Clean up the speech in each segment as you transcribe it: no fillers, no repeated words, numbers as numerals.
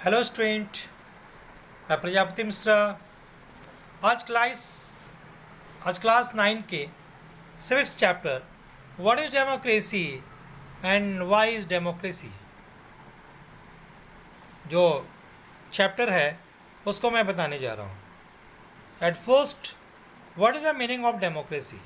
Hello student, मैं प्रजापति मिश्रा। आज class 9 के civics chapter what is democracy and why is democracy जो चैप्टर है उसको मैं बताने जा रहा हूँ। At first, what is the meaning of democracy?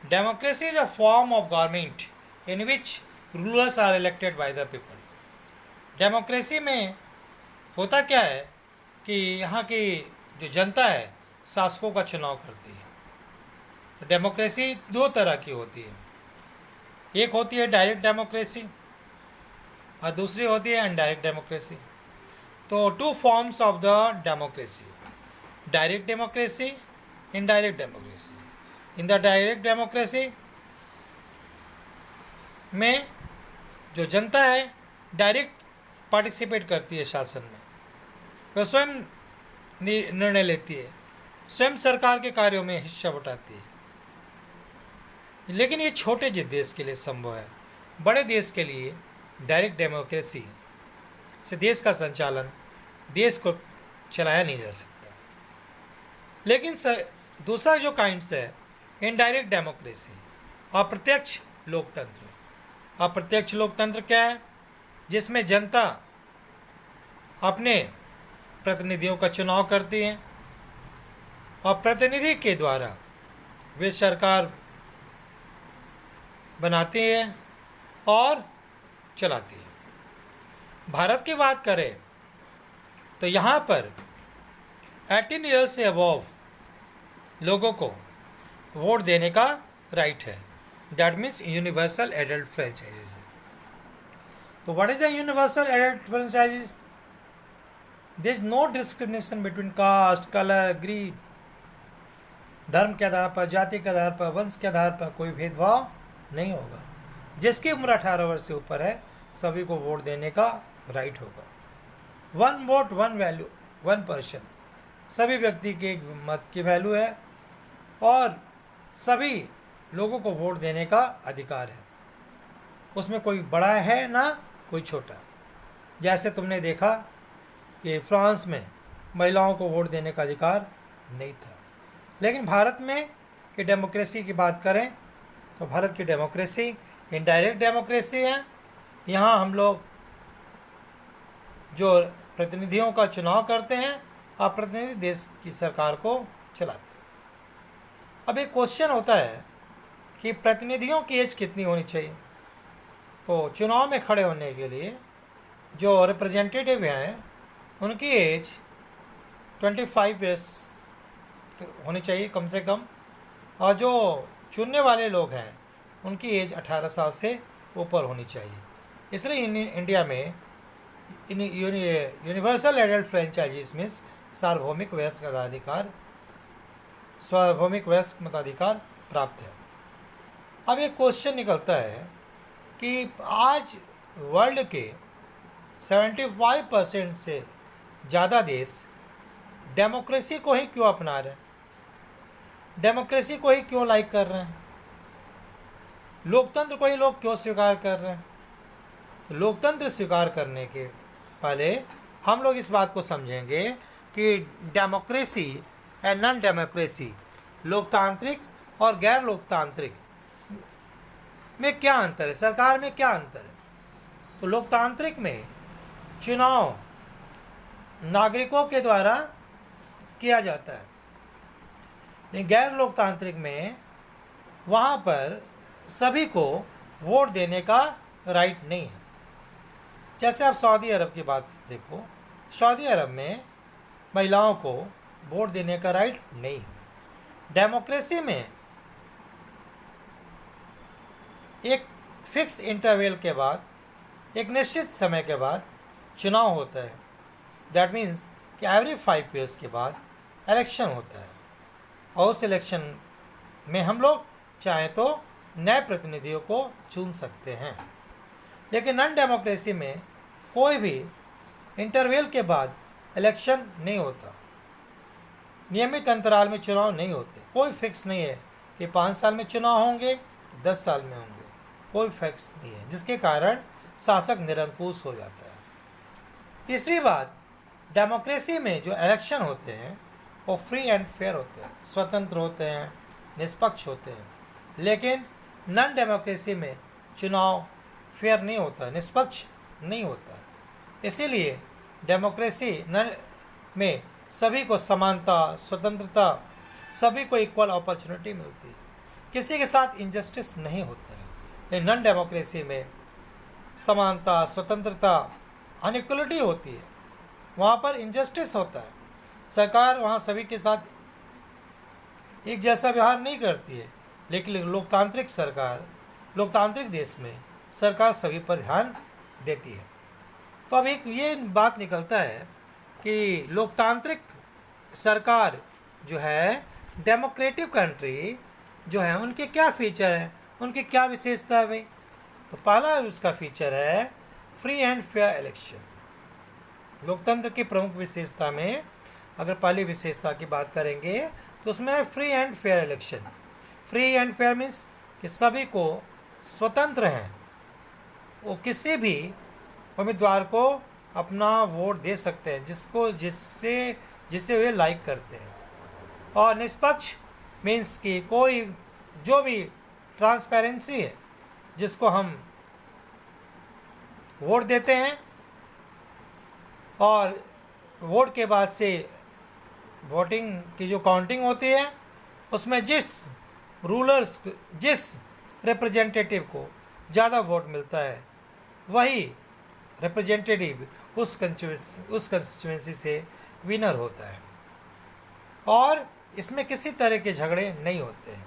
Democracy is a form of government in which rulers are elected by the people. Democracy में होता क्या है कि यहाँ की जो जनता है शासकों का चुनाव करती है। तो डेमोक्रेसी दो तरह की होती है, एक होती है डायरेक्ट डेमोक्रेसी और दूसरी होती है इनडायरेक्ट डेमोक्रेसी। तो two forms of the democracy, direct democracy, indirect democracy. In the direct democracy में जो जनता है डायरेक्ट पार्टिसिपेट करती है शासन में, वह स्वयं निर्णय लेती है, स्वयं सरकार के कार्यों में हिस्सा उठाती है। लेकिन ये छोटे देश के लिए संभव है, बड़े देश के लिए डायरेक्ट डेमोक्रेसी से देश का संचालन, देश को चलाया नहीं जा सकता। लेकिन दूसरा जो काइंड्स है इनडायरेक्ट डेमोक्रेसी, अप्रत्यक्ष लोकतंत्र। अप्रत्यक्ष लोकतंत्र क्या है? जिसमें जनता अपने प्रतिनिधियों का चुनाव करती है और प्रतिनिधि के द्वारा वे सरकार बनाती है और चलाती है। भारत की बात करें तो यहाँ पर 18 ईयर्स से अबव लोगों को वोट देने का राइट है। That means universal adult franchises है। तो what is the universal adult franchises? There is no discrimination between caste, colour, greed. धर्म के आधार पर, जाति के आधार पर, वंश के आधार पर कोई भेदभाव नहीं होगा। जिसकी उम्र 18 वर्ष से ऊपर है सभी को वोट देने का राइट होगा। One vote one value, one person. सभी व्यक्ति के मत की वैल्यू है और सभी लोगों को वोट देने का अधिकार है। उसमें कोई बड़ा है ना कोई छोटा। जैसे तुमने देखा कि फ्रांस में महिलाओं को वोट देने का अधिकार नहीं था। लेकिन भारत में कि डेमोक्रेसी की बात करें तो भारत की डेमोक्रेसी इनडायरेक्ट डेमोक्रेसी है। यहाँ हम लोग जो प्रतिनिधियों का चुनाव करते हैं और प्रतिनिधि देश की सरकार को चलाते हैं। अब एक क्वेश्चन होता है कि प्रतिनिधियों की एज कितनी होनी चाहिए? तो चुनाव में खड़े होने के लिए जो रिप्रेजेंटेटिव हैं उनकी एज 25 ईयर्स होनी चाहिए कम से कम, और जो चुनने वाले लोग हैं उनकी एज 18 साल से ऊपर होनी चाहिए। इसलिए इंडिया में यूनिवर्सल एडल्ट फ्रेंचाइजीज में सार्वभौमिक वयस्क मताधिकार, सार्वभौमिक वयस्क मताधिकार प्राप्त है। अब एक क्वेश्चन निकलता है कि आज वर्ल्ड के 75% से ज़्यादा देश डेमोक्रेसी को ही क्यों अपना रहे हैं? डेमोक्रेसी को ही क्यों लाइक कर रहे हैं? लोकतंत्र को ही लोग क्यों स्वीकार कर रहे हैं? लोकतंत्र स्वीकार करने के पहले हम लोग इस बात को समझेंगे कि डेमोक्रेसी एंड नॉन डेमोक्रेसी, लोकतांत्रिक और गैर लोकतांत्रिक में क्या अंतर है, सरकार में क्या अंतर है। तो लोकतांत्रिक में चुनाव नागरिकों के द्वारा किया जाता है, लेकिन गैर लोकतांत्रिक में वहाँ पर सभी को वोट देने का राइट नहीं है। जैसे आप सऊदी अरब की बात देखो, सऊदी अरब में महिलाओं को वोट देने का राइट नहीं है। डेमोक्रेसी में एक फिक्स इंटरवल के बाद, एक निश्चित समय के बाद चुनाव होता है। दैट मीन्स कि एवरी 5 ईयर्स के बाद इलेक्शन होता है और उस इलेक्शन में हम लोग चाहें तो नए प्रतिनिधियों को चुन सकते हैं। लेकिन नॉन डेमोक्रेसी में कोई भी इंटरवल के बाद इलेक्शन नहीं होता, नियमित अंतराल में चुनाव नहीं होते। कोई फिक्स नहीं है कि 5 साल में चुनाव होंगे, 10 साल में होंगे, कोई फिक्स नहीं है, जिसके कारण शासक निरंकुश हो जाता है। तीसरी बात डेमोक्रेसी में जो इलेक्शन होते हैं वो फ्री एंड फेयर होते हैं, स्वतंत्र होते हैं, निष्पक्ष होते हैं। लेकिन नॉन डेमोक्रेसी में चुनाव फेयर नहीं होता, निष्पक्ष नहीं होता। इसीलिए डेमोक्रेसी में सभी को समानता, स्वतंत्रता, सभी को इक्वल अपॉर्चुनिटी मिलती है, किसी के साथ इनजस्टिस नहीं होता है। लेकिन नॉन डेमोक्रेसी में समानता, स्वतंत्रता, अनइक्वलिटी होती है, वहाँ पर इनजस्टिस होता है। सरकार वहाँ सभी के साथ एक जैसा व्यवहार नहीं करती है। लेकिन लोकतांत्रिक सरकार, लोकतांत्रिक देश में सरकार सभी पर ध्यान देती है। तो अब एक ये बात निकलता है कि लोकतांत्रिक सरकार जो है, डेमोक्रेटिक कंट्री जो है, उनके क्या फीचर हैं, उनकी क्या विशेषता है भाई? तो पहला उसका फीचर है फ्री एंड फेयर इलेक्शन। लोकतंत्र की प्रमुख विशेषता में अगर पहली विशेषता की बात करेंगे तो उसमें है free and fair election. Free and fair means कि सभी को स्वतंत्र हैं, वो किसी भी उम्मीदवार को अपना वोट दे सकते हैं जिसे वे लाइक करते हैं। और निष्पक्ष मीन्स कि कोई जो भी ट्रांसपेरेंसी है, जिसको हम वोट देते हैं और वोट के बाद से वोटिंग की जो काउंटिंग होती है, उसमें जिस रिप्रेजेंटेटिव को ज़्यादा वोट मिलता है, वही रिप्रेजेंटेटिव उस कंस्टिट्यूएंसी से विनर होता है। और इसमें किसी तरह के झगड़े नहीं होते हैं।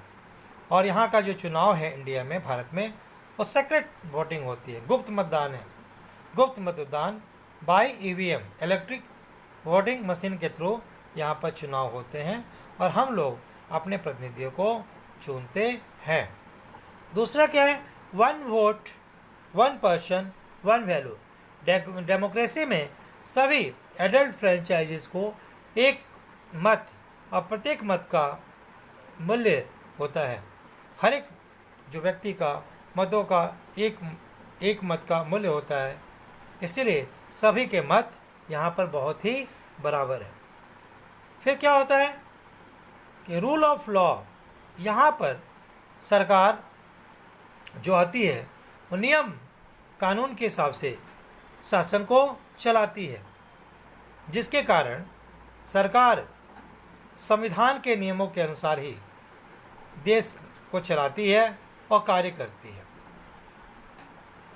और यहाँ का जो चुनाव है इंडिया में, भारत में, वो सेक्रेट वोटिंग होती है, गुप्त मतदान है। गुप्त मतदान by EVM, electric voting machine के थ्रू यहाँ पर चुनाव होते हैं और हम लोग अपने प्रतिनिधियों को चुनते हैं। दूसरा क्या है? One vote one person one value. Democracy में सभी एडल्ट फ्रेंचाइजीज को एक मत और प्रत्येक मत का मूल्य होता है। हर एक जो व्यक्ति का मतों का एक मत का मूल्य होता है, इसीलिए सभी के मत यहाँ पर बहुत ही बराबर है। फिर क्या होता है कि रूल ऑफ लॉ, यहाँ पर सरकार जो आती है वो नियम कानून के हिसाब से शासन को चलाती है, जिसके कारण सरकार संविधान के नियमों के अनुसार ही देश को चलाती है और कार्य करती है।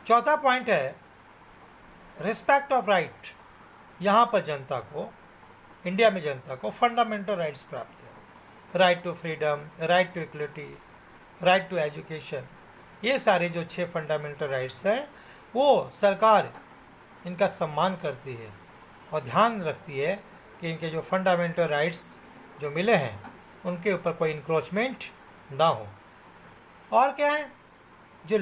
चौथा पॉइंट है रिस्पेक्ट ऑफ राइट। यहाँ पर जनता को, इंडिया में जनता को फंडामेंटल राइट्स प्राप्त है। Right to freedom, right to equality, right to education, ये सारे जो 6 फंडामेंटल राइट्स हैं, वो सरकार इनका सम्मान करती है और ध्यान रखती है कि इनके जो फंडामेंटल राइट्स जो मिले हैं उनके ऊपर कोई इंक्रोचमेंट ना हो। और क्या है, जो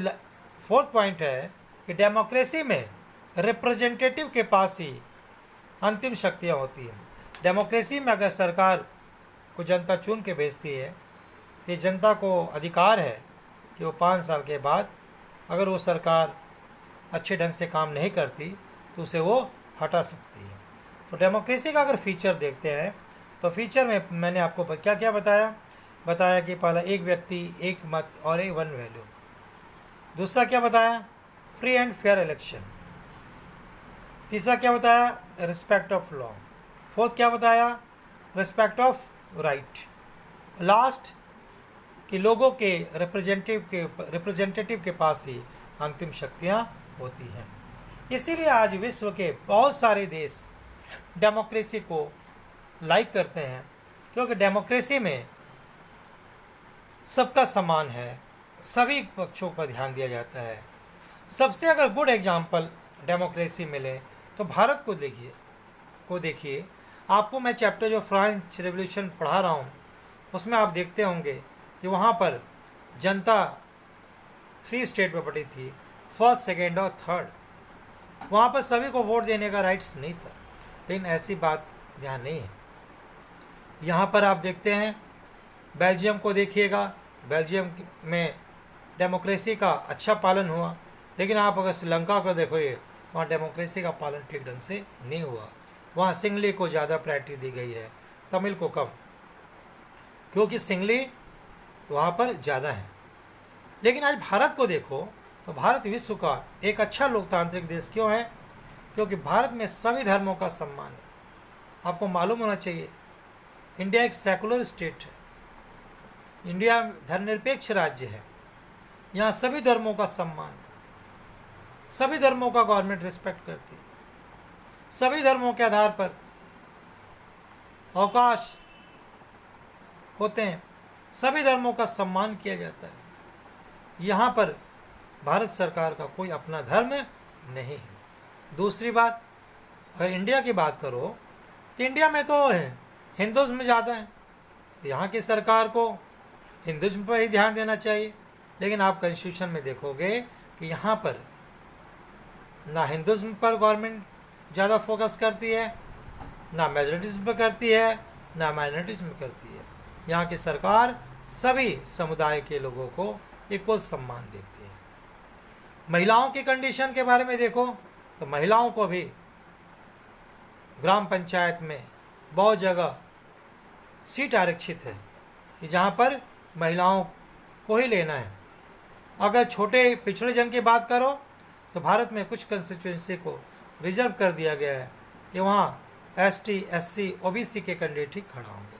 फोर्थ पॉइंट है कि डेमोक्रेसी में रिप्रेजेंटेटिव के पास ही अंतिम शक्तियाँ होती हैं। डेमोक्रेसी में अगर सरकार को जनता चुन के भेजती है तो जनता को अधिकार है कि वो 5 साल के बाद अगर वो सरकार अच्छे ढंग से काम नहीं करती तो उसे वो हटा सकती है। तो डेमोक्रेसी का अगर फीचर देखते हैं तो फीचर में मैंने आपको क्या क्या बताया कि पहला एक व्यक्ति एक मत और एक वन वैल्यू। दूसरा क्या बताया? Free and fair election. तीसरा क्या बताया? Respect of law. फोर्थ क्या बताया? Respect of right. लास्ट कि लोगों के रिप्रेजेंटेटिव के पास ही अंतिम शक्तियाँ होती हैं। इसीलिए आज विश्व के बहुत सारे देश डेमोक्रेसी को लाइक करते हैं, क्योंकि डेमोक्रेसी में सबका सम्मान है, सभी पक्षों पर ध्यान दिया जाता है। सबसे अगर गुड एग्जाम्पल डेमोक्रेसी मिले तो भारत को देखिए। आपको मैं चैप्टर जो फ्रेंच रेवोल्यूशन पढ़ा रहा हूँ उसमें आप देखते होंगे कि वहाँ पर जनता 3 स्टेट में बटी थी, फर्स्ट, सेकेंड और थर्ड। वहाँ पर सभी को वोट देने का राइट्स नहीं था, लेकिन ऐसी बात यहाँ नहीं है। यहाँ पर आप देखते हैं बेल्जियम को देखिएगा, बेल्जियम में डेमोक्रेसी का अच्छा पालन हुआ, लेकिन आप अगर श्रीलंका को देखोगे तो वहाँ डेमोक्रेसी का पालन ठीक ढंग से नहीं हुआ। वहाँ सिंगली को ज़्यादा प्रायोरिटी दी गई है, तमिल को कम, क्योंकि सिंगली वहाँ पर ज़्यादा है। लेकिन आज भारत को देखो तो भारत विश्व का एक अच्छा लोकतांत्रिक देश क्यों है? क्योंकि भारत में सभी धर्मों का सम्मान है। आपको मालूम होना चाहिए, इंडिया एक सेकुलर स्टेट है, इंडिया धर्मनिरपेक्ष राज्य है। यहाँ सभी धर्मों का सम्मान है, सभी धर्मों का गवर्नमेंट रिस्पेक्ट करती है, सभी धर्मों के आधार पर अवकाश होते हैं, सभी धर्मों का सम्मान किया जाता है। यहाँ पर भारत सरकार का कोई अपना धर्म नहीं है। दूसरी बात, अगर इंडिया की बात करो तो इंडिया में तो हिंदुज़्म ज़्यादा है, तो यहाँ की सरकार को हिंदुज़्म पर ही ध्यान देना चाहिए। लेकिन आप कॉन्स्टिट्यूशन में देखोगे कि यहाँ पर ना हिंदुज़्म पर गवर्नमेंट ज़्यादा फोकस करती है, ना मेजॉरिटीज़ पर करती है, ना माइनॉरिटीज़ में करती है। यहाँ की सरकार सभी समुदाय के लोगों को इक्वल सम्मान देती है। महिलाओं की कंडीशन के बारे में देखो तो महिलाओं को भी ग्राम पंचायत में बहुत जगह सीट आरक्षित है कि जहाँ पर महिलाओं को ही लेना है। अगर छोटे पिछड़े जन की बात करो तो भारत में कुछ कंस्टिट्यूंसी को रिजर्व कर दिया गया है कि वहाँ ST SC OBC के कैंडिडेट ही खड़ा होंगे।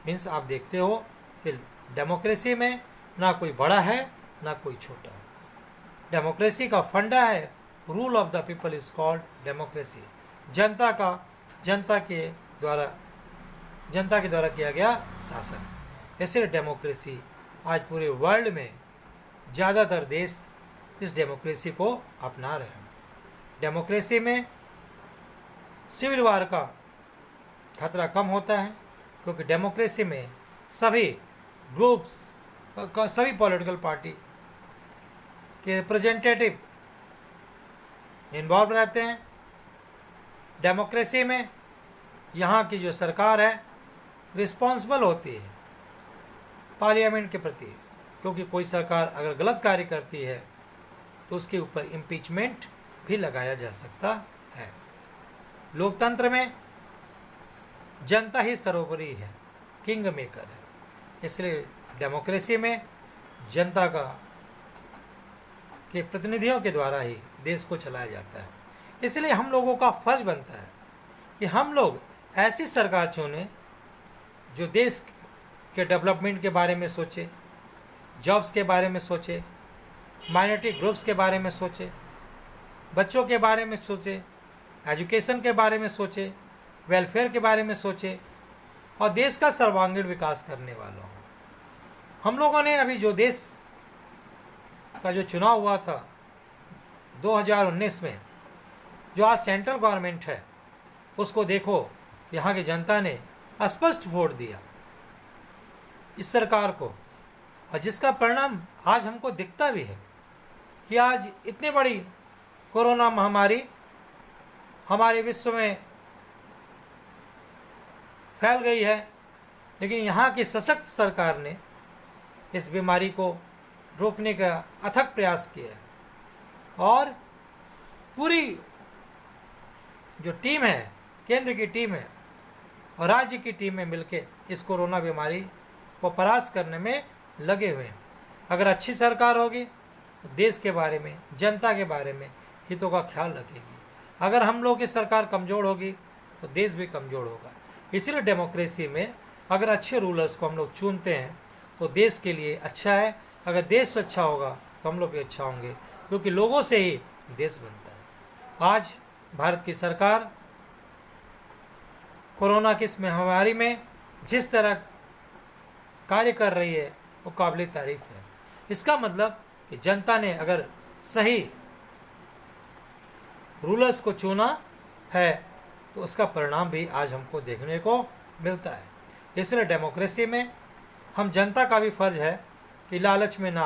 मीन्स आप देखते हो कि डेमोक्रेसी में ना कोई बड़ा है ना कोई छोटा है। डेमोक्रेसी का फंडा है, rule of the people is called democracy. जनता के द्वारा किया गया शासन। इसलिए डेमोक्रेसी आज पूरे वर्ल्ड में ज़्यादातर देश इस डेमोक्रेसी को अपना रहे हैं। डेमोक्रेसी में सिविल वार का खतरा कम होता है, क्योंकि डेमोक्रेसी में सभी ग्रुप्स, सभी पॉलिटिकल पार्टी के रिप्रेजेंटेटिव इन्वॉल्व रहते हैं। डेमोक्रेसी में यहाँ की जो सरकार है रिस्पॉन्सिबल होती है पार्लियामेंट के प्रति, क्योंकि कोई सरकार अगर गलत कार्य करती है तो उसके ऊपर इम्पीचमेंट भी लगाया जा सकता है। लोकतंत्र में जनता ही सर्वोपरि है, किंग मेकर है। इसलिए डेमोक्रेसी में जनता के प्रतिनिधियों के द्वारा ही देश को चलाया जाता है। इसलिए हम लोगों का फर्ज बनता है कि हम लोग ऐसी सरकार चुनें जो देश के डेवलपमेंट के बारे में सोचे, जॉब्स के बारे में सोचे, माइनॉरिटी ग्रुप्स के बारे में सोचे, बच्चों के बारे में सोचे, एजुकेशन के बारे में सोचे, वेलफेयर के बारे में सोचे और देश का सर्वांगीण विकास करने वाला हो। हम लोगों ने अभी जो देश का जो चुनाव हुआ था 2019 में, जो आज सेंट्रल गवर्नमेंट है, उसको देखो, यहाँ की जनता ने स्पष्ट वोट दिया इस सरकार को, और जिसका परिणाम आज हमको दिखता भी है कि आज इतनी बड़ी कोरोना महामारी हमारे विश्व में फैल गई है, लेकिन यहाँ की सशक्त सरकार ने इस बीमारी को रोकने का अथक प्रयास किया है और पूरी जो टीम है, केंद्र की टीम है और राज्य की टीम में मिलकर इस कोरोना बीमारी को परास्त करने में लगे हुए हैं। अगर अच्छी सरकार होगी तो देश के बारे में, जनता के बारे में हितों का ख्याल रखेगी। अगर हम लोग की सरकार कमज़ोर होगी तो देश भी कमज़ोर होगा। इसलिए डेमोक्रेसी में अगर अच्छे रूलर्स को हम लोग चुनते हैं तो देश के लिए अच्छा है। अगर देश अच्छा होगा तो हम लोग भी अच्छा होंगे, क्योंकि लोगों से ही देश बनता है। आज भारत की सरकार कोरोना की इस महामारी में जिस तरह कार्य कर रही है वो काबिल तारीफ है। इसका मतलब कि जनता ने अगर सही रूलर्स को चुना है तो उसका परिणाम भी आज हमको देखने को मिलता है। इसलिए डेमोक्रेसी में हम जनता का भी फर्ज है कि लालच में ना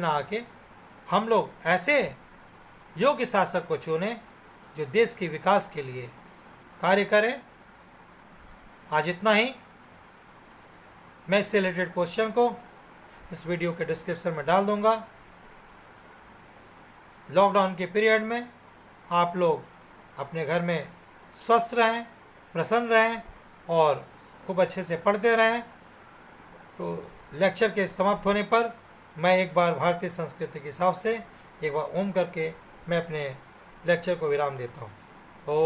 आके हम लोग ऐसे योग्य शासक को चुने जो देश के विकास के लिए कार्य करें। आज इतना ही। मैं इससे रिलेटेड क्वेश्चन को इस वीडियो के डिस्क्रिप्शन में डाल दूंगा। लॉकडाउन के पीरियड में आप लोग अपने घर में स्वस्थ रहें, प्रसन्न रहें और खूब अच्छे से पढ़ते रहें। तो लेक्चर के समाप्त होने पर मैं एक बार भारतीय संस्कृति के हिसाब से एक बार ओम करके मैं अपने लेक्चर को विराम देता हूँ। ओ